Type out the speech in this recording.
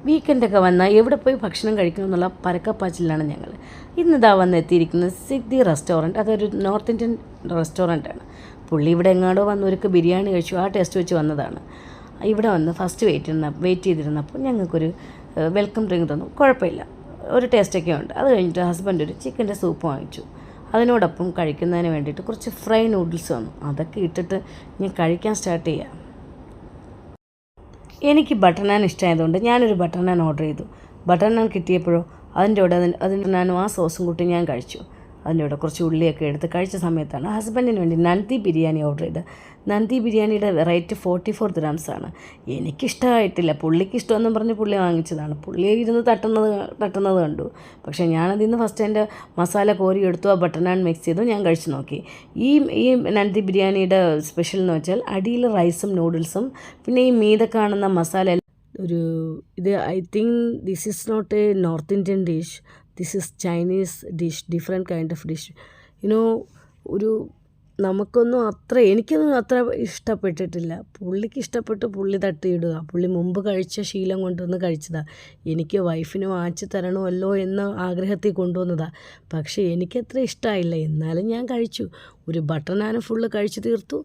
വീക്കെൻഡൊക്കെ വന്നാൽ എവിടെ പോയി ഭക്ഷണം കഴിക്കണമെന്നുള്ള പരക്കപ്പാച്ചിലാണ് ഞങ്ങൾ. ഇന്നിതാ എത്തിയിരിക്കുന്നത് സിദ്ധി റെസ്റ്റോറൻറ്റ്. അതൊരു നോർത്ത് ഇന്ത്യൻ റെസ്റ്റോറൻറ്റാണ്. പുള്ളി ഇവിടെ എങ്ങാടോ വന്നവർക്ക് ബിരിയാണി കഴിച്ചു, ആ ടേസ്റ്റ് വെച്ച് വന്നതാണ്. ഇവിടെ വന്ന് ഫസ്റ്റ് വെയിറ്റ് ചെയ്തിരുന്നപ്പോൾ ഞങ്ങൾക്കൊരു വെൽക്കം ഡ്രിങ്ക് തന്നു. കുഴപ്പമില്ല, ഒരു ടേസ്റ്റൊക്കെ ഉണ്ട്. അത് കഴിഞ്ഞിട്ട് ഹസ്ബൻഡ് ഒരു ചിക്കൻ്റെ സൂപ്പ് വാങ്ങിച്ചു. അതിനോടൊപ്പം കഴിക്കുന്നതിന് വേണ്ടിയിട്ട് കുറച്ച് ഫ്രൈ നൂഡിൽസ് വന്നു. അതൊക്കെ ഇട്ടിട്ട് ഞാൻ കഴിക്കാൻ സ്റ്റാർട്ട് ചെയ്യാം. എനിക്ക് ബട്ടർ നാൻ ഇഷ്ടമായതുകൊണ്ട് ഞാനൊരു ബട്ടർ നാൻ ഓർഡർ ചെയ്തു. ബട്ടർ നാൻ കിട്ടിയപ്പോഴോ അതിൻ്റെ കൂടെ അതിൻ്റെ നാനും ആ സോസും കൂട്ടി ഞാൻ കഴിച്ചു. അതിൻ്റെ കൂടെ കുറച്ച് ഉള്ളിയൊക്കെ എടുത്ത് കഴിച്ച സമയത്താണ് ഹസ്ബൻഡിന് വേണ്ടി നന്ദി ബിരിയാണി ഓർഡർ ചെയ്തത്. നന്ദി ബിരിയാണിയുടെ റേറ്റ് 44 ദിർഹംസാണ്. എനിക്കിഷ്ടമായിട്ടില്ല, പുള്ളിക്ക് ഇഷ്ടമെന്നും പറഞ്ഞ് പുള്ളി വാങ്ങിച്ചതാണ്. പുള്ളി ഇരുന്ന് തട്ടുന്നത് കണ്ടു. പക്ഷേ ഞാനതിൽ നിന്ന് ഫസ്റ്റ് എൻ്റെ മസാല കോരി എടുത്തു, ആ ബട്ടർ നാൻ മിക്സ് ചെയ്തു, ഞാൻ കഴിച്ചു നോക്കി. ഈ നന്ദി ബിരിയാണിയുടെ സ്പെഷ്യൽ എന്ന് വെച്ചാൽ അടിയിൽ റൈസും നൂഡിൽസും പിന്നെ ഈ മീതെ കാണുന്ന മസാല ഇത് I think this is not a North Indian dish, this is Chinese dish, different kind of dish. എനിക്കൊന്നും അത്ര ഇഷ്ടപ്പെട്ടിട്ടില്ല. പുള്ളിക്ക് ഇഷ്ടപ്പെട്ട് പുള്ളി തട്ടിയിടുക. പുള്ളി മുമ്പ് കഴിച്ച ശീലം കൊണ്ടുവന്ന് കഴിച്ചതാണ്. എനിക്ക് വൈഫിന് വാങ്ങിച്ച് തരണമല്ലോ എന്ന ആഗ്രഹത്തിൽ കൊണ്ടുവന്നതാണ്. പക്ഷേ എനിക്കത്ര ഇഷ്ടമായില്ല. എന്നാലും ഞാൻ കഴിച്ചു. ഒരു ബട്ടർ നാൻ ഫുള്ള് കഴിച്ചു തീർത്തു.